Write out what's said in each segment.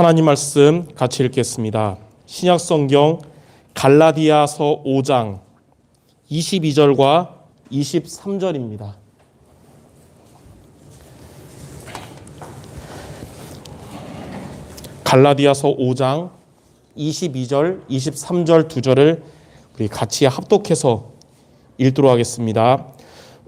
하나님 말씀 같이 읽겠습니다. 신약성경 갈라디아서 5장 22절과 23절입니다. 갈라디아서 5장 22절, 23절 두 절을 우리 같이 합독해서 읽도록 하겠습니다.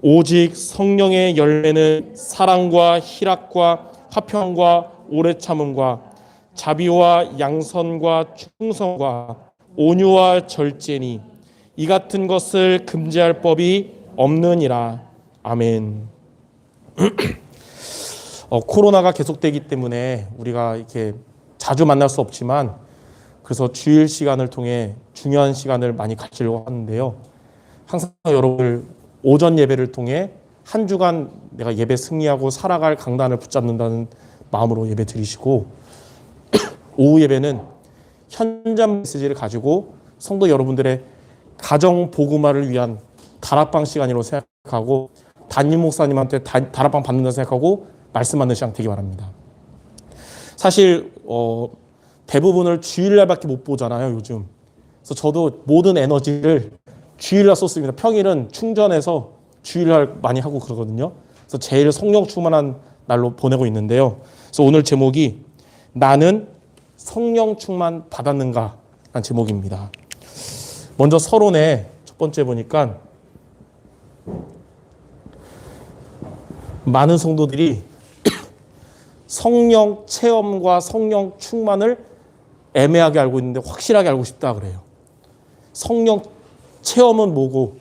오직 성령의 열매는 사랑과 희락과 화평과 오래 참음과 자비와 양선과 충성과 온유와 절제니 이 같은 것을 금지할 법이 없느니라. 아멘. 코로나가 계속되기 때문에 우리가 이렇게 자주 만날 수 없지만 그래서 주일 시간을 통해 중요한 시간을 많이 가지려고 하는데요. 항상 여러분을 오전 예배를 통해 한 주간 내가 예배 승리하고 살아갈 강단을 붙잡는다는 마음으로 예배 드리시고, 오후 예배는 현장 메시지를 가지고 성도 여러분들의 가정 복음화를 위한 다락방 시간으로 생각하고, 담임 목사님한테 다락방 받는다 생각하고 말씀 받는 시간 되기 바랍니다. 사실 대부분을 주일날밖에 못 보잖아요, 요즘. 그래서 저도 모든 에너지를 주일날 썼습니다. 평일은 충전해서 주일날 많이 하고 그러거든요. 그래서 제일 성령 충만한 날로 보내고 있는데요. 그래서 오늘 제목이 나는 성령 충만 받았는가 라는 제목입니다. 먼저 서론에 첫 번째 보니까 많은 성도들이 성령 체험과 성령 충만을 애매하게 알고 있는데 확실하게 알고 싶다 그래요. 성령 체험은 뭐고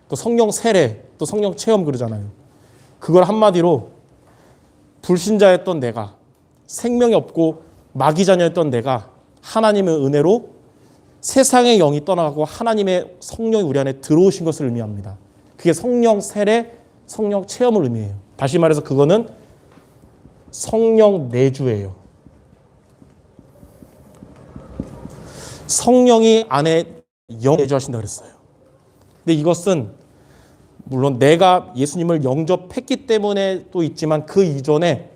또 성령 세례 또 성령 체험 그러잖아요. 그걸 한마디로 불신자였던 내가, 생명이 없고 마귀자녀였던 내가 하나님의 은혜로 세상의 영이 떠나가고 하나님의 성령이 우리 안에 들어오신 것을 의미합니다. 그게 성령 세례, 성령 체험을 의미해요. 다시 말해서 그거는 성령 내주예요. 성령이 안에 영 내주하신다 그랬어요. 근데 이것은 물론 내가 예수님을 영접했기 때문에 또 있지만 그 이전에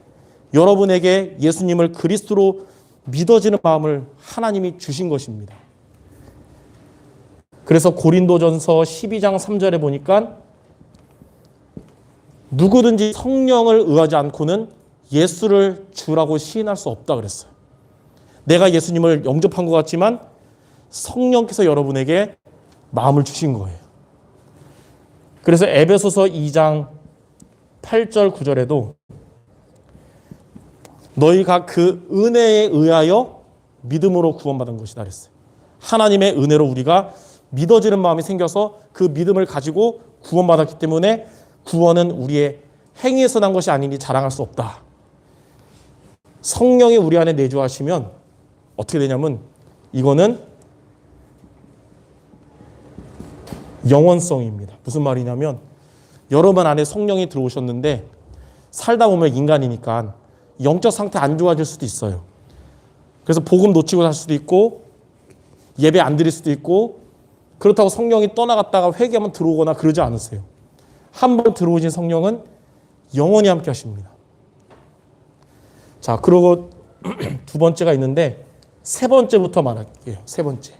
여러분에게 예수님을 그리스도로 믿어지는 마음을 하나님이 주신 것입니다. 그래서 고린도전서 12장 3절에 보니까 누구든지 성령을 의하지 않고는 예수를 주라고 시인할 수 없다 그랬어요. 내가 예수님을 영접한 것 같지만 성령께서 여러분에게 마음을 주신 거예요. 그래서 에베소서 2장 8절 9절에도 너희가 그 은혜에 의하여 믿음으로 구원받은 것이다 그랬어요. 하나님의 은혜로 우리가 믿어지는 마음이 생겨서 그 믿음을 가지고 구원받았기 때문에 구원은 우리의 행위에서 난 것이 아니니 자랑할 수 없다. 성령이 우리 안에 내주하시면 어떻게 되냐면 이거는 영원성입니다. 무슨 말이냐면 여러분 안에 성령이 들어오셨는데 살다 보면 인간이니까 영적 상태 안 좋아질 수도 있어요. 그래서 복음 놓치고 살 수도 있고 예배 안 드릴 수도 있고, 그렇다고 성령이 떠나갔다가 회개하면 들어오거나 그러지 않으세요. 한 번 들어오신 성령은 영원히 함께 하십니다. 자, 그리고 두 번째가 있는데 세 번째부터 말할게요. 세 번째.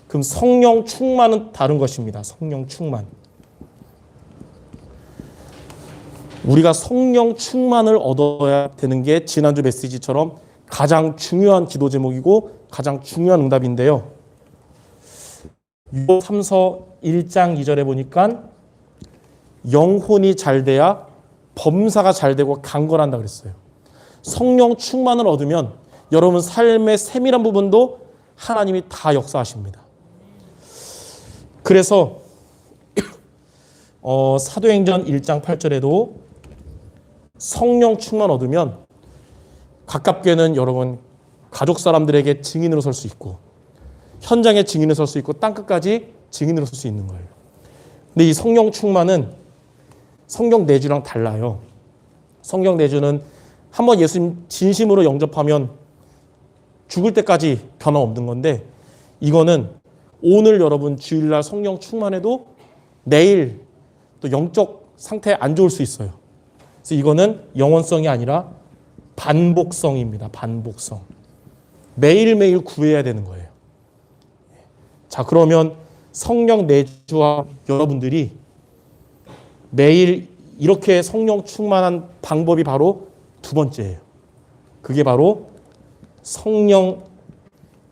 그럼 성령 충만은 다른 것입니다. 성령 충만. 우리가 성령 충만을 얻어야 되는 게 지난주 메시지처럼 가장 중요한 기도 제목이고 가장 중요한 응답인데요. 유오 3서 1장 2절에 보니까 영혼이 잘 돼야 범사가 잘 되고 강건한다 그랬어요. 성령 충만을 얻으면 여러분 삶의 세밀한 부분도 하나님이 다 역사하십니다. 그래서 사도행전 1장 8절에도 성령 충만 얻으면 가깝게는 여러분 가족 사람들에게 증인으로 설 수 있고 현장에 증인으로 설 수 있고 땅끝까지 증인으로 설 수 있는 거예요. 근데 이 성령 충만은 성령 내주랑 달라요. 성령 내주는 한번 예수님 진심으로 영접하면 죽을 때까지 변화 없는 건데, 이거는 오늘 여러분 주일날 성령 충만해도 내일 또 영적 상태 안 좋을 수 있어요. 그래서 이거는 영원성이 아니라 반복성입니다. 반복성. 매일매일 구해야 되는 거예요. 자, 그러면 성령 내주와 여러분들이 매일 이렇게 성령 충만한 방법이 바로 두 번째예요. 그게 바로 성령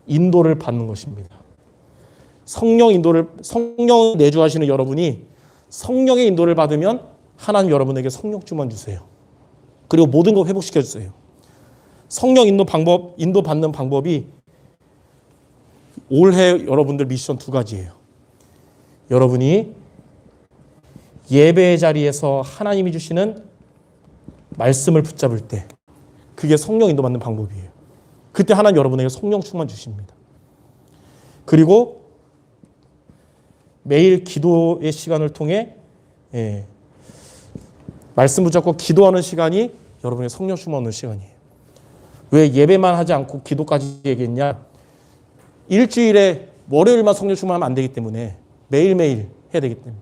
인도를 받는 것입니다. 성령 내주하시는 여러분이 성령의 인도를 받으면 하나님 여러분에게 성령 충만 주세요. 그리고 모든 걸 회복시켜 주세요. 성령 인도 받는 방법이 올해 여러분들 미션 두 가지예요. 여러분이 예배의 자리에서 하나님이 주시는 말씀을 붙잡을 때 그게 성령 인도 받는 방법이에요. 그때 하나님 여러분에게 성령 충만 주십니다. 그리고 매일 기도의 시간을 통해 말씀 붙잡고 기도하는 시간이 여러분의 성령 충만 얻는 시간이에요. 왜 예배만 하지 않고 기도까지 얘기했냐? 일주일에 월요일만 성령 충만하면 안 되기 때문에 매일매일 해야 되기 때문에.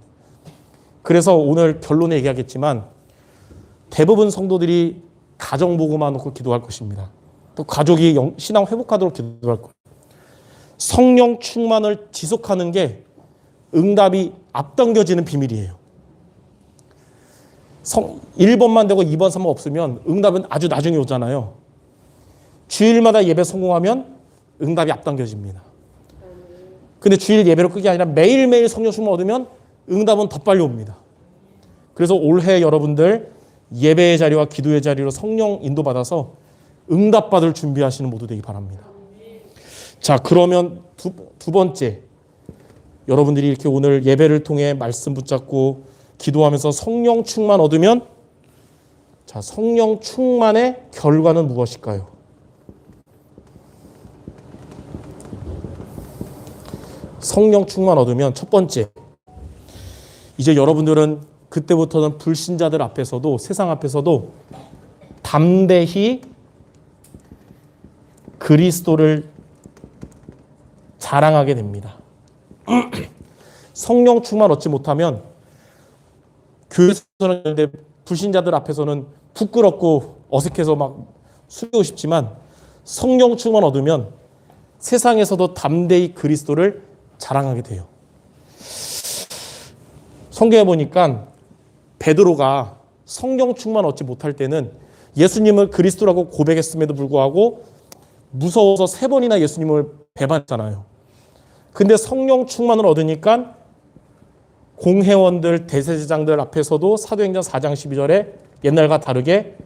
그래서 오늘 결론에 얘기하겠지만 대부분 성도들이 가정보고만 놓고 기도할 것입니다. 또 가족이 신앙 회복하도록 기도할 거예요. 성령 충만을 지속하는 게 응답이 앞당겨지는 비밀이에요. 1번만 되고 2번, 3번 없으면 응답은 아주 나중에 오잖아요. 주일마다 예배 성공하면 응답이 앞당겨집니다. 근데 주일 예배로 끄기 아니라 매일매일 성령 충만 얻으면 응답은 더 빨리 옵니다. 그래서 올해 여러분들 예배의 자리와 기도의 자리로 성령 인도받아서 응답받을 준비하시는 모두 되기 바랍니다. 자, 그러면 두 번째, 여러분들이 이렇게 오늘 예배를 통해 말씀 붙잡고 기도하면서 성령 충만 얻으면, 자, 성령 충만의 결과는 무엇일까요? 성령 충만 얻으면 첫 번째, 이제 여러분들은 그때부터는 불신자들 앞에서도 세상 앞에서도 담대히 그리스도를 자랑하게 됩니다. 성령 충만 얻지 못하면 교회에서는 불신자들 앞에서는 부끄럽고 어색해서 막 숨기고 싶지만 성령 충만 얻으면 세상에서도 담대히 그리스도를 자랑하게 돼요. 성경에 보니까 베드로가 성령 충만 얻지 못할 때는 예수님을 그리스도라고 고백했음에도 불구하고 무서워서 3번이나 예수님을 배반했잖아요. 근데 성령 충만을 얻으니까 공회원들, 대제사장들 앞에서도 사도행전 4장 12절에 옛날과 다르게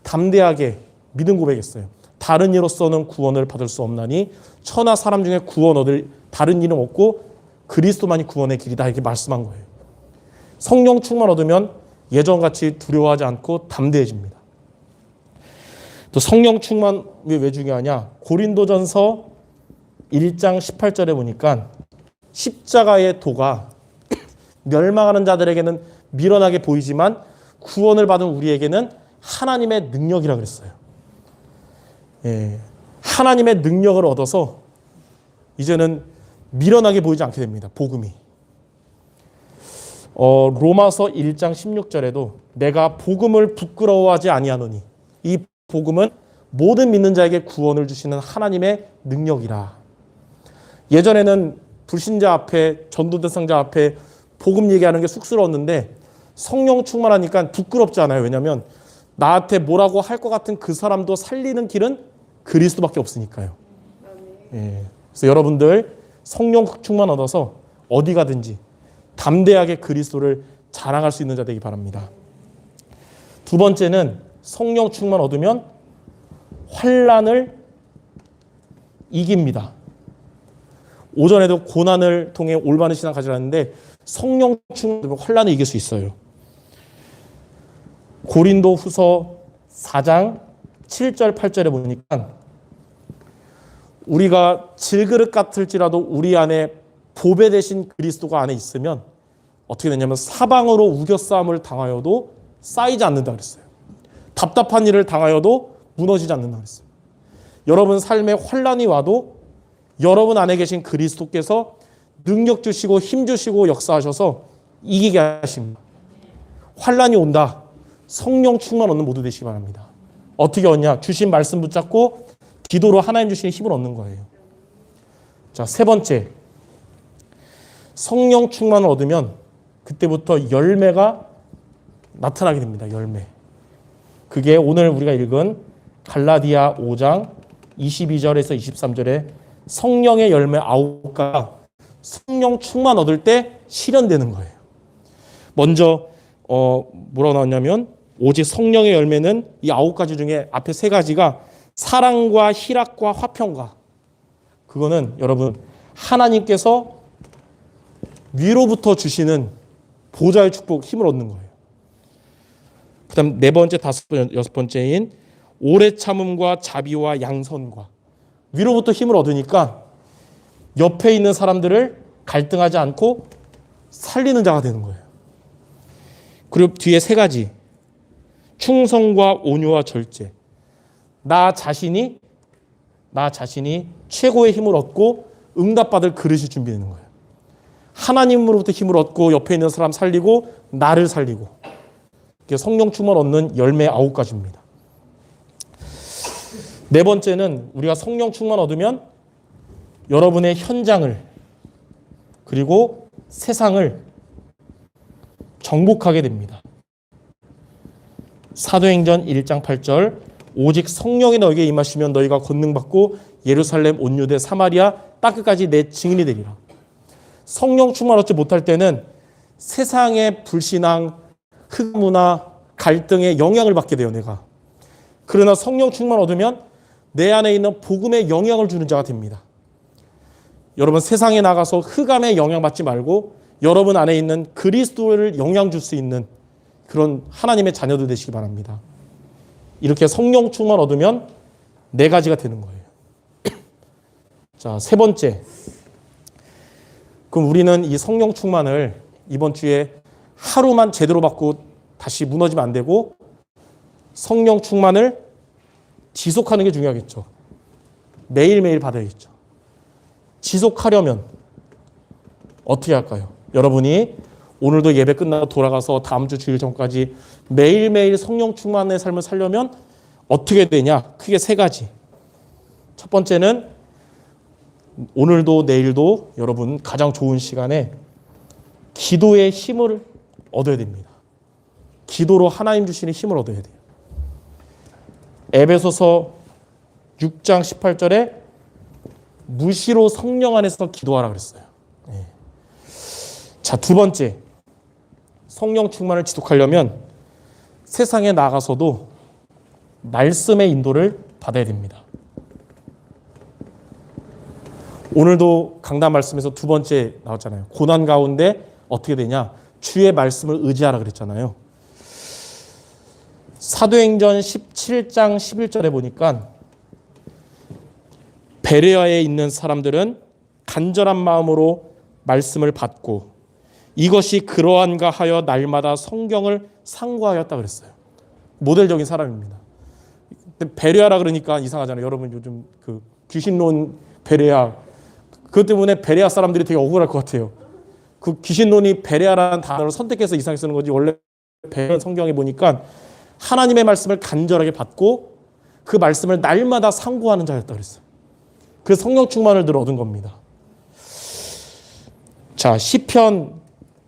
담대하게 믿음 고백했어요. 다른 이로서는 구원을 받을 수 없나니 천하 사람 중에 구원 얻을 다른 이는 없고 그리스도만이 구원의 길이다, 이렇게 말씀한 거예요. 성령 충만 얻으면 예전같이 두려워하지 않고 담대해집니다. 또 성령 충만이 왜 중요하냐? 고린도전서 1장 18절에 보니까 십자가의 도가 멸망하는 자들에게는 미련하게 보이지만 구원을 받은 우리에게는 하나님의 능력이라고 그랬어요. 하나님의 능력을 얻어서 이제는 미련하게 보이지 않게 됩니다. 복음이. 로마서 1장 16절에도 내가 복음을 부끄러워하지 아니하노니 이 복음은 모든 믿는 자에게 구원을 주시는 하나님의 능력이라. 예전에는 불신자 앞에, 전도 대상자 앞에 복음 얘기하는 게 쑥스러웠는데 성령 충만하니까 부끄럽지 않아요. 왜냐하면 나한테 뭐라고 할 것 같은 그 사람도 살리는 길은 그리스도밖에 없으니까요. 그래서 여러분들 성령 충만 얻어서 어디 가든지 담대하게 그리스도를 자랑할 수 있는 자 되기 바랍니다. 두 번째는 성령 충만 얻으면 환난을 이깁니다. 오전에도 고난을 통해 올바른 신앙 가지라는데 성령 충만 얻으면 환난을 이길 수 있어요. 고린도 후서 4장 7절 8절에 보니까 우리가 질그릇 같을지라도 우리 안에 보배 되신 그리스도가 안에 있으면 어떻게 되냐면 사방으로 우겨싸움을 당하여도 쌓이지 않는다 그랬어요. 답답한 일을 당하여도 무너지지 않는다 그랬어요. 여러분 삶에 환난이 와도 여러분 안에 계신 그리스도께서 능력 주시고 힘 주시고 역사하셔서 이기게 하십니다. 환난이 온다. 성령 충만 얻는 모두 되시기 바랍니다. 어떻게 얻냐? 주신 말씀 붙잡고 기도로 하나님 주시는 힘을 얻는 거예요. 자, 세 번째. 성령 충만을 얻으면 그때부터 열매가 나타나게 됩니다. 열매. 그게 오늘 우리가 읽은 갈라디아 5장 22절에서 23절에 성령의 열매 9가지가 성령 충만 얻을 때 실현되는 거예요. 먼저 뭐라고 나왔냐면 오직 성령의 열매는 이 9가지 중에 앞에 3가지가 사랑과 희락과 화평과, 그거는 여러분 하나님께서 위로부터 주시는 보좌의 축복, 힘을 얻는 거예요. 그 다음 4번째, 5번째, 6번째인 오래 참음과 자비와 양선과, 위로부터 힘을 얻으니까 옆에 있는 사람들을 갈등하지 않고 살리는 자가 되는 거예요. 그리고 뒤에 3가지, 충성과 온유와 절제. 나 자신이 최고의 힘을 얻고 응답받을 그릇이 준비되는 거예요. 하나님으로부터 힘을 얻고 옆에 있는 사람 살리고 나를 살리고, 이게 성령 충만 얻는 열매 9가지입니다. 4번째는 우리가 성령 충만 얻으면 여러분의 현장을 그리고 세상을 정복하게 됩니다. 사도행전 1장 8절, 오직 성령이 너에게 임하시면 너희가 권능받고 예루살렘 온 유대 사마리아 땅끝까지 내 증인이 되리라. 성령 충만 얻지 못할 때는 세상의 불신앙, 흑문화, 갈등에 영향을 받게 돼요, 내가. 그러나 성령 충만 얻으면 내 안에 있는 복음에 영향을 주는 자가 됩니다. 여러분, 세상에 나가서 흑암에 영향받지 말고 여러분 안에 있는 그리스도를 영향 줄 수 있는 그런 하나님의 자녀들 되시기 바랍니다. 이렇게 성령 충만 얻으면 4가지가 되는 거예요. 자, 3번째. 그럼 우리는 이 성령 충만을 이번 주에 하루만 제대로 받고 다시 무너지면 안 되고 성령 충만을 지속하는 게 중요하겠죠. 매일매일 받아야겠죠. 지속하려면 어떻게 할까요? 여러분이 오늘도 예배 끝나고 돌아가서 다음 주 주일 전까지 매일매일 성령 충만의 삶을 살려면 어떻게 되냐? 크게 3가지. 첫 번째는 오늘도 내일도 여러분 가장 좋은 시간에 기도의 힘을 얻어야 됩니다. 기도로 하나님 주시는 힘을 얻어야 돼요. 에베소서 6장 18절에 무시로 성령 안에서 기도하라 그랬어요. 네. 자, 2번째. 성령 충만을 지속하려면 세상에 나가서도 말씀의 인도를 받아야 됩니다. 오늘도 강단 말씀에서 2번째 나왔잖아요. 고난 가운데 어떻게 되냐? 주의 말씀을 의지하라 그랬잖아요. 사도행전 17장 11절에 보니까 베레아에 있는 사람들은 간절한 마음으로 말씀을 받고 이것이 그러한가 하여 날마다 성경을 상고하였다 그랬어요. 모델적인 사람입니다. 베레아라 그러니까 이상하잖아요. 여러분 요즘 그 귀신론 베레아, 그것 때문에 베레아 사람들이 되게 억울할 것 같아요. 그 귀신론이 베레아라는 단어를 선택해서 이상하게 쓰는 거지, 원래 베레아 성경에 보니까 하나님의 말씀을 간절하게 받고 그 말씀을 날마다 상고하는 자였다 그랬어요. 그래서 성령 충만을 늘 얻은 겁니다. 자, 시편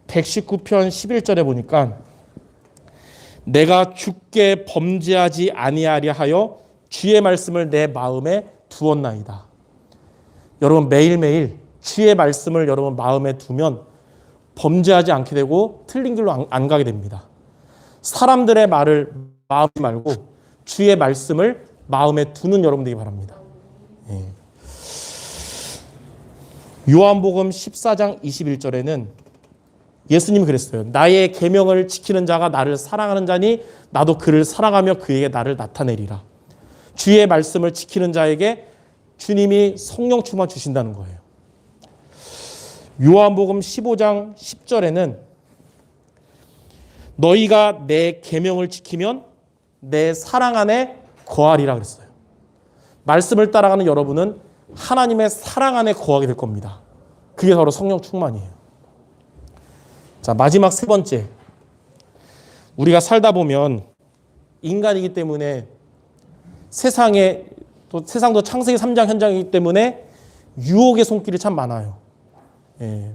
119편 11절에 보니까 내가 주께 범죄하지 아니하려 하여 주의 말씀을 내 마음에 두었나이다. 여러분, 매일매일 주의 말씀을 여러분 마음에 두면 범죄하지 않게 되고 틀린 길로 안 가게 됩니다. 사람들의 말을 마음에 말고 주의 말씀을 마음에 두는 여러분 되기 바랍니다. 예. 요한복음 14장 21절에는 예수님이 그랬어요. 나의 계명을 지키는 자가 나를 사랑하는 자니 나도 그를 사랑하며 그에게 나를 나타내리라. 주의 말씀을 지키는 자에게 주님이 성령 충만 주신다는 거예요. 요한복음 15장 10절에는 너희가 내 계명을 지키면 내 사랑 안에 거하리라 그랬어요. 말씀을 따라가는 여러분은 하나님의 사랑 안에 거하게 될 겁니다. 그게 바로 성령 충만이에요. 자, 마지막 3번째. 우리가 살다 보면 인간이기 때문에 세상에 또 세상도 창세기 3장 현장이기 때문에 유혹의 손길이 참 많아요. 예.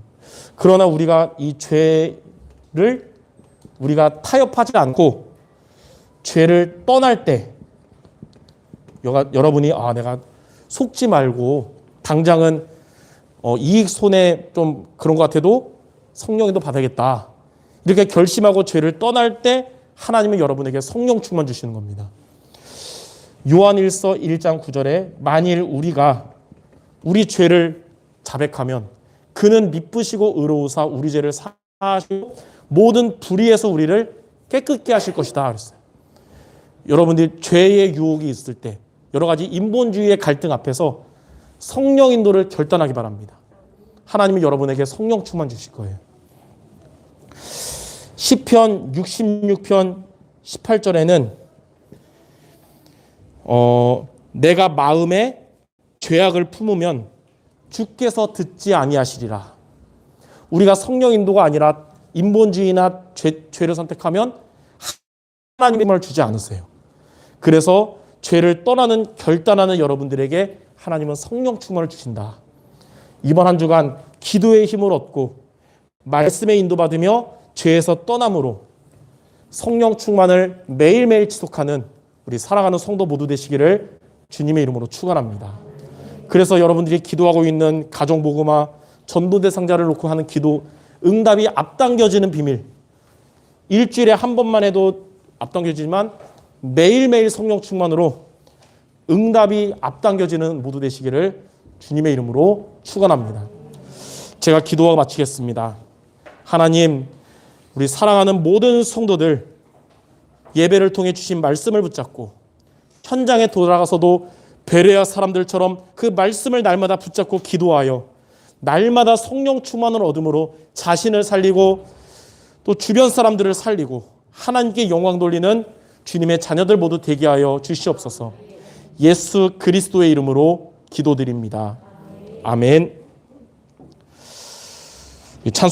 그러나 우리가 이 죄를 우리가 타협하지 않고 죄를 떠날 때 여러분이 내가 속지 말고 당장은 이익 손해 좀 그런 것 같아도 성령님도 받아야겠다. 이렇게 결심하고 죄를 떠날 때 하나님은 여러분에게 성령 충만 주시는 겁니다. 요한일서 1장 9절에 만일 우리가 우리 죄를 자백하면 그는 미쁘시고 의로우사 우리 죄를 사하시고 모든 불의에서 우리를 깨끗게 하실 것이다 그랬어요. 여러분들이 죄의 유혹이 있을 때 여러 가지 인본주의의 갈등 앞에서 성령 인도를 결단하기 바랍니다. 하나님이 여러분에게 성령 충만 주실 거예요. 시편 66편 18절에는 내가 마음에 죄악을 품으면 주께서 듣지 아니하시리라. 우리가 성령 인도가 아니라 인본주의나 죄를 선택하면 하나님의 힘을 주지 않으세요. 그래서 죄를 떠나는 결단하는 여러분들에게 하나님은 성령 충만을 주신다. 이번 한 주간 기도의 힘을 얻고 말씀의 인도받으며 죄에서 떠남으로 성령 충만을 매일매일 지속하는 우리 사랑하는 성도 모두 되시기를 주님의 이름으로 축원합니다. 그래서 여러분들이 기도하고 있는 가정복음화 전도대 상자를 놓고 하는 기도 응답이 앞당겨지는 비밀. 일주일에 한 번만 해도 앞당겨지지만 매일매일 성령 충만으로 응답이 앞당겨지는 모두 되시기를 주님의 이름으로 축원합니다. 제가 기도하고 마치겠습니다. 하나님, 우리 사랑하는 모든 성도들 예배를 통해 주신 말씀을 붙잡고 현장에 돌아가서도 베레아 사람들처럼 그 말씀을 날마다 붙잡고 기도하여 날마다 성령 충만을 얻음으로 자신을 살리고 또 주변 사람들을 살리고 하나님께 영광 돌리는 주님의 자녀들 모두 되게 하여 주시옵소서. 예수 그리스도의 이름으로 기도드립니다. 아멘. 찬송